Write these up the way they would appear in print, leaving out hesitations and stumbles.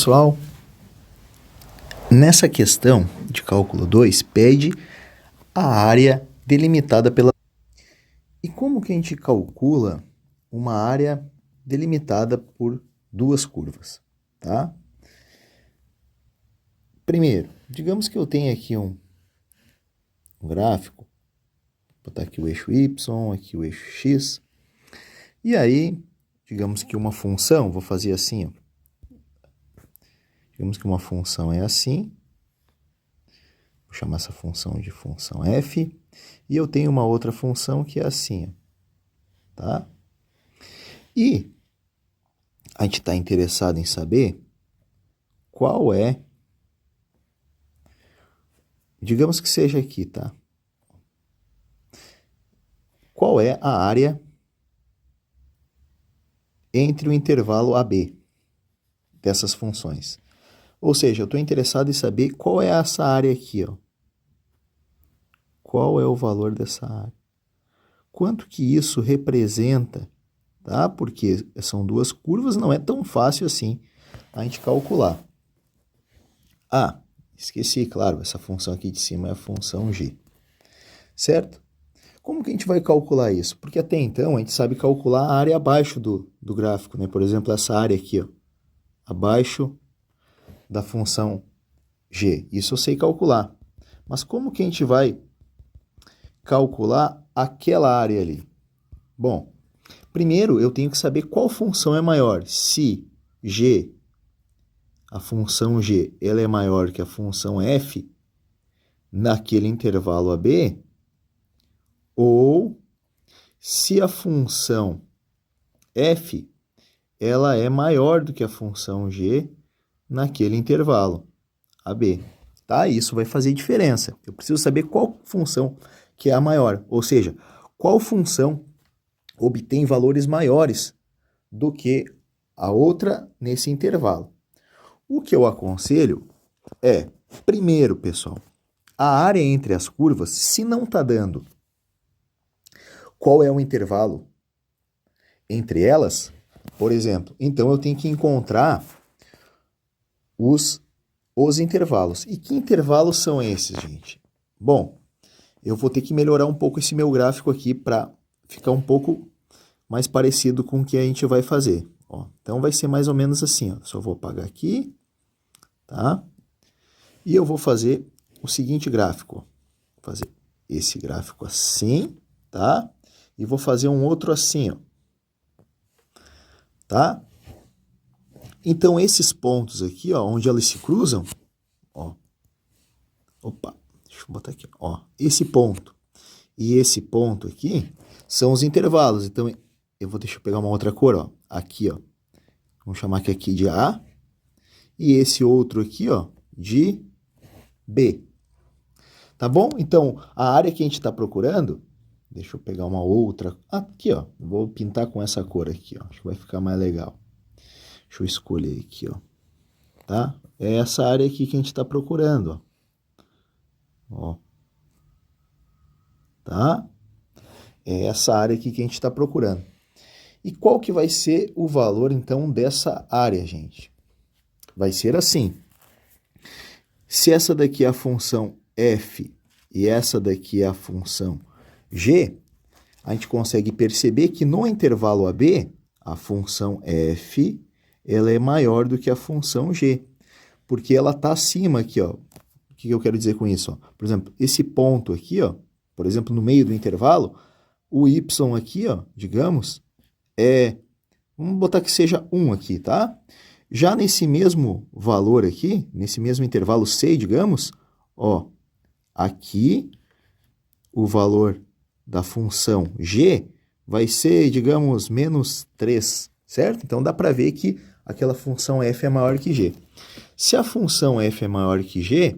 Pessoal, nessa questão de cálculo 2, pede a área delimitada pela... E como que a gente calcula uma área delimitada por duas curvas, tá? Primeiro, digamos que eu tenho aqui um gráfico, vou botar aqui o eixo Y, aqui o eixo X, e aí, digamos que uma função, vou fazer assim, ó. Digamos que uma função é assim, vou chamar essa função de função f, e eu tenho uma outra função que é assim, ó, tá? E a gente está interessado em saber qual é, digamos que seja aqui, tá? Qual é a área entre o intervalo AB dessas funções? Ou seja, eu estou interessado em saber qual é essa área aqui, ó. Qual é o valor dessa área? Quanto que isso representa, tá? Porque são duas curvas, não é tão fácil assim a gente calcular. Ah, esqueci, claro, essa função aqui de cima é a função g, certo? Como que a gente vai calcular isso? Porque até então a gente sabe calcular a área abaixo do gráfico, né? Por exemplo, essa área aqui, ó, abaixo da função g. Isso eu sei calcular. Mas como que a gente vai calcular aquela área ali? Bom, primeiro eu tenho que saber qual função é maior. Se g, a função g, ela é maior que a função f naquele intervalo AB, ou se a função f ela é maior do que a função g naquele intervalo AB, tá? Isso vai fazer diferença. Eu preciso saber qual função que é a maior, ou seja, qual função obtém valores maiores do que a outra nesse intervalo. O que eu aconselho é, primeiro, pessoal, a área entre as curvas, se não está dando qual é o intervalo entre elas, por exemplo, então eu tenho que encontrar os intervalos. E que intervalos são esses, gente? Bom, eu vou ter que melhorar um pouco esse meu gráfico aqui para ficar um pouco mais parecido com o que a gente vai fazer. Ó, então vai ser mais ou menos assim, ó. Só vou apagar aqui, tá? E eu vou fazer o seguinte gráfico. Vou fazer esse gráfico assim, tá? E vou fazer um outro assim, ó. Tá? Então, esses pontos aqui, ó, onde elas se cruzam, ó. Opa, deixa eu botar aqui, ó. Esse ponto e esse ponto aqui são os intervalos. Então, deixa eu pegar uma outra cor, ó. Aqui, ó. Vamos chamar aqui de A. E esse outro aqui, ó, de B. Tá bom? Então, a área que a gente está procurando, deixa eu pegar uma outra. Aqui, ó. Vou pintar com essa cor aqui, ó. Acho que vai ficar mais legal. Deixa eu escolher aqui, ó. Tá? É essa área aqui que a gente está procurando, ó. Ó. Tá? É essa área aqui que a gente está procurando. E qual que vai ser o valor, então, dessa área, gente? Vai ser assim. Se essa daqui é a função f e essa daqui é a função g, a gente consegue perceber que no intervalo AB, a função f ela é maior do que a função g, porque ela está acima aqui, ó. O que eu quero dizer com isso? Ó? Por exemplo, esse ponto aqui, ó, por exemplo, no meio do intervalo, o y aqui, ó, digamos, vamos botar que seja 1 aqui, tá? Já nesse mesmo valor aqui, nesse mesmo intervalo c, digamos, ó, aqui o valor da função g vai ser, digamos, menos 3, certo? Então, dá para ver que aquela função f é maior que g. Se a função f é maior que g,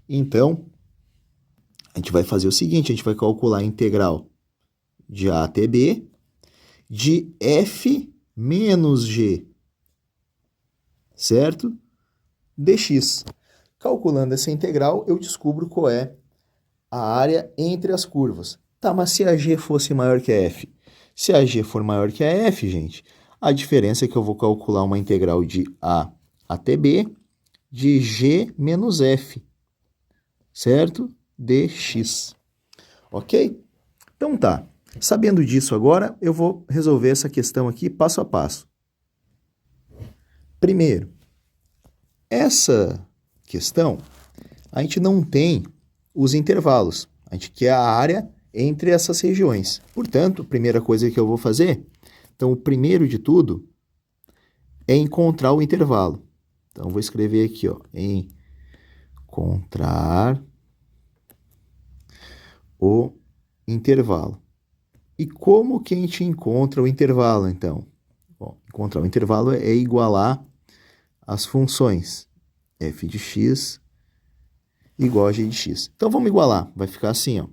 então, a gente vai fazer o seguinte, a gente vai calcular a integral de a até b de f menos g, certo? Dx. Calculando essa integral, eu descubro qual é a área entre as curvas. Tá, mas se a g fosse maior que a f? Se a g for maior que a f, gente, a diferença é que eu vou calcular uma integral de a até B de G menos F, certo? Dx. Ok? Então tá. Sabendo disso agora, eu vou resolver essa questão aqui passo a passo. Primeiro, essa questão, a gente não tem os intervalos. A gente quer a área entre essas regiões. Portanto, a primeira coisa que eu vou fazer, então o primeiro de tudo é encontrar o intervalo. Então, vou escrever aqui, ó, encontrar o intervalo. E como que a gente encontra o intervalo, então? Bom, encontrar o intervalo é igualar as funções f de x igual a g de x. Então, vamos igualar. Vai ficar assim, ó.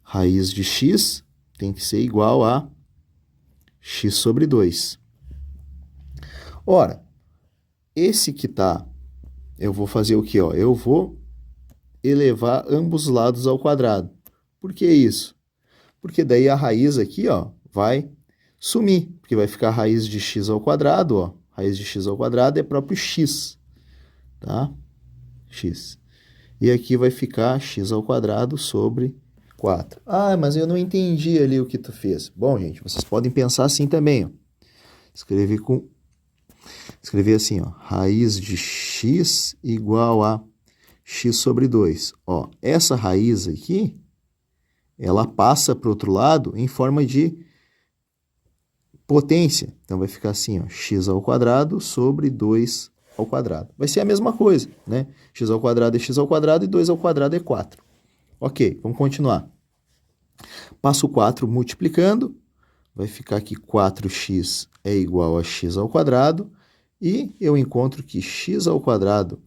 Raiz de x tem que ser igual a x sobre 2. Ora, esse que tá, eu vou fazer o quê? Ó? Eu vou elevar ambos os lados ao quadrado. Por que isso? Porque daí a raiz aqui, ó, vai sumir, porque vai ficar a raiz de x ao quadrado, ó. Raiz de x ao quadrado é próprio x, tá? X. E aqui vai ficar x ao quadrado sobre 4. Ah, mas eu não entendi ali o que tu fez. Bom, gente, vocês podem pensar assim também, ó. Escrever assim, ó, raiz de x igual a x sobre 2. Ó, essa raiz aqui, ela passa para o outro lado em forma de potência. Então, vai ficar assim, ó, x ao quadrado sobre 2 ao quadrado. Vai ser a mesma coisa, né? X ao quadrado é x ao quadrado e 2 ao quadrado é 4. Ok, vamos continuar. Passo 4 multiplicando. Vai ficar que 4x é igual a x ao quadrado. E eu encontro que x ao quadrado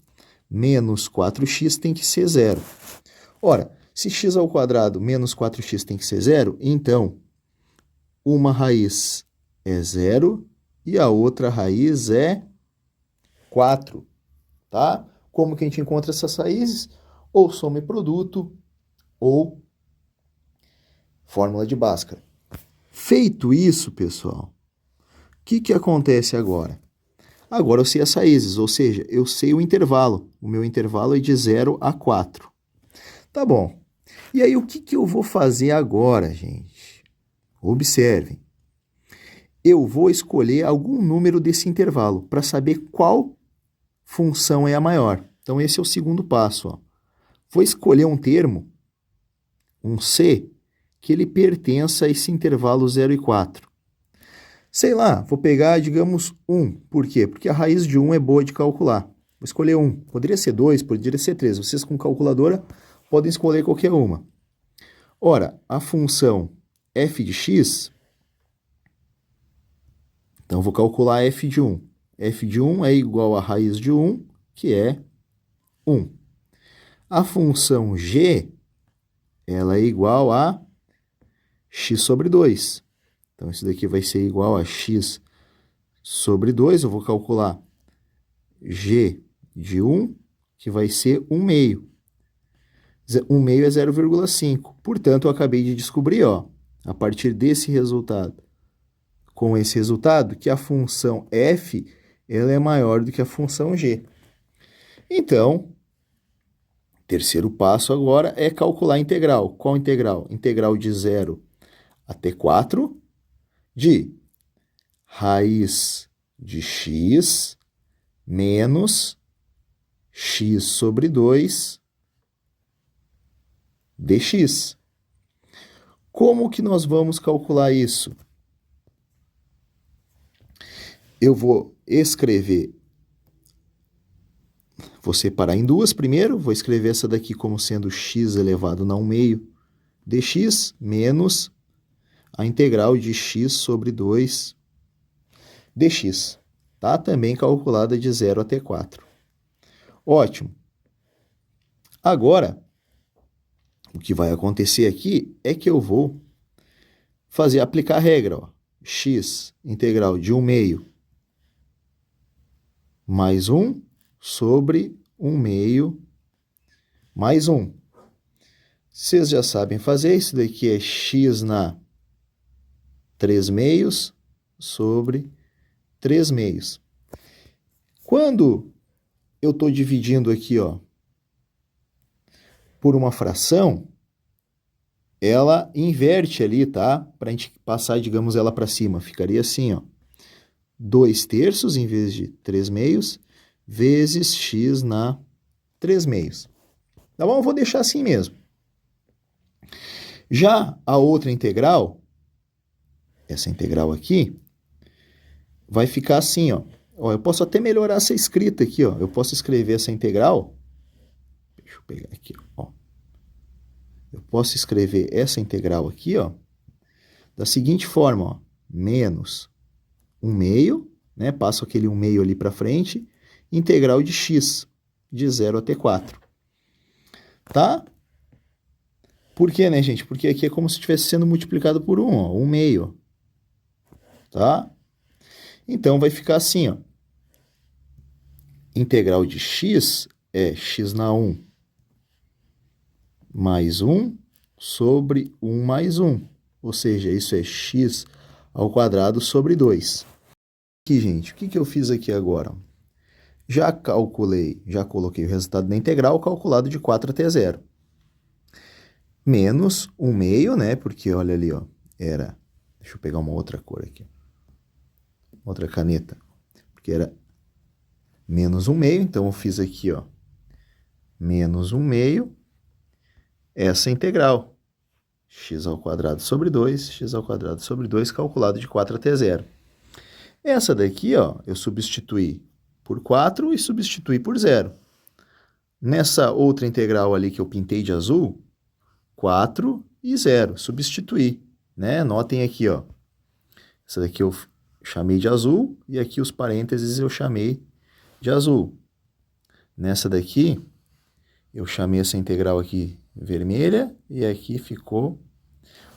menos 4x tem que ser zero. Ora, se x ao quadrado menos 4x tem que ser zero, então uma raiz é zero e a outra raiz é 4, tá? Como que a gente encontra essas raízes? Ou soma e produto, ou fórmula de Bhaskara. Feito isso, pessoal, o que acontece agora? Agora eu sei as raízes, ou seja, eu sei o intervalo. O meu intervalo é de 0 a 4. Tá bom. E aí, o que eu vou fazer agora, gente? Observem. Eu vou escolher algum número desse intervalo para saber qual função é a maior. Então, esse é o segundo passo. Ó. Vou escolher um termo, um C, que ele pertença a esse intervalo 0 e 4. Sei lá, vou pegar, digamos, 1. Por quê? Porque a raiz de 1 é boa de calcular. Vou escolher 1. Poderia ser 2, poderia ser 3. Vocês com calculadora podem escolher qualquer uma. Ora, a função f de x, então vou calcular f de 1. F de 1 é igual a raiz de 1, que é 1. A função g, ela é igual a x sobre 2. Então, isso daqui vai ser igual a x sobre 2. Eu vou calcular g de 1, que vai ser 1 meio. 1 meio é 0,5. Portanto, eu acabei de descobrir, ó, a partir desse resultado, com esse resultado, que a função f ela é maior do que a função g. Então, terceiro passo agora é calcular a integral. Qual integral? Integral de 0 até 4 de raiz de x menos x sobre 2 dx. Como que nós vamos calcular isso? Eu vou escrever, vou separar em duas primeiro, vou escrever essa daqui como sendo x elevado a 1 meio dx menos a integral de x sobre 2 dx, tá? Também calculada de 0 até 4. Ótimo. Agora, o que vai acontecer aqui é que eu vou aplicar a regra, ó. X integral de 1 meio mais 1 sobre 1 meio mais 1. Vocês já sabem fazer, isso daqui é x na 3 meios sobre 3 meios. Quando eu estou dividindo aqui, ó, por uma fração, ela inverte ali, tá? Para a gente passar, digamos, ela para cima. Ficaria assim, ó. 2 terços em vez de 3 meios, vezes x na 3 meios. Tá bom? Eu vou deixar assim mesmo. Já a outra integral, essa integral aqui, vai ficar assim, ó. Ó, eu posso até melhorar essa escrita aqui, ó. Eu posso escrever essa integral. Deixa eu pegar aqui, ó. Eu posso escrever essa integral aqui, ó, da seguinte forma, ó. Menos 1 meio, né? Passo aquele 1 meio ali para frente, integral de x, de 0 até 4. Tá? Por quê, né, gente? Porque aqui é como se estivesse sendo multiplicado por 1, ó, 1 meio. Tá? Então, vai ficar assim, ó. Integral de x é x na 1 mais 1 sobre 1 mais 1. Ou seja, isso é x ao quadrado sobre 2. Aqui, gente, o que eu fiz aqui agora? Já calculei, já coloquei o resultado da integral calculado de 4 até 0. Menos 1 meio, né? Porque, olha ali, ó, era... Deixa eu pegar uma outra cor aqui. Outra caneta. Porque era menos 1 meio, então eu fiz aqui, ó, menos 1 meio, essa integral, x ao quadrado sobre 2, x ao quadrado sobre 2, calculado de 4 até 0. Essa daqui, ó, eu substituí por 4 e substituí por 0. Nessa outra integral ali que eu pintei de azul, 4 e 0, substituí, né? Notem aqui, ó, essa daqui eu chamei de azul e aqui os parênteses eu chamei de azul. Nessa daqui, eu chamei essa integral aqui vermelha e aqui ficou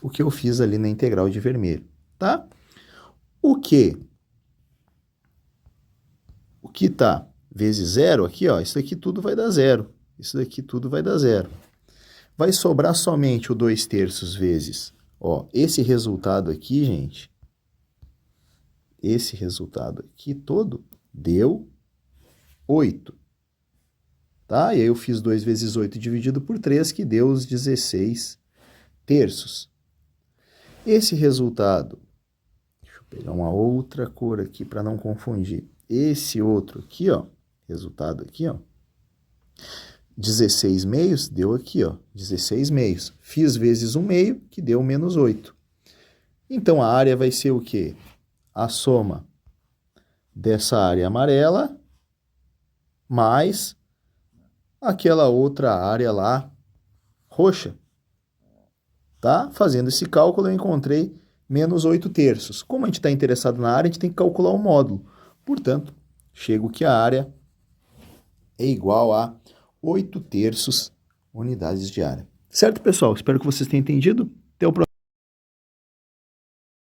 o que eu fiz ali na integral de vermelho, tá? O que tá vezes 0 aqui, ó, isso daqui tudo vai dar 0. Isso daqui tudo vai dar 0. Vai sobrar somente o 2 terços vezes, ó, esse resultado aqui, gente, esse resultado aqui todo deu 8. Tá? E aí eu fiz 2 vezes 8 dividido por 3, que deu os 16 terços. Esse resultado, deixa eu pegar uma outra cor aqui para não confundir. Esse outro aqui, ó, resultado aqui, ó, 16 meios, deu aqui, ó, 16 meios. Fiz vezes 1 meio, que deu menos 8. Então, a área vai ser o quê? A soma dessa área amarela mais aquela outra área lá roxa. Tá? Fazendo esse cálculo, eu encontrei menos 8 terços. Como a gente está interessado na área, a gente tem que calcular o módulo. Portanto, chego que a área é igual a 8 terços unidades de área. Certo, pessoal? Espero que vocês tenham entendido.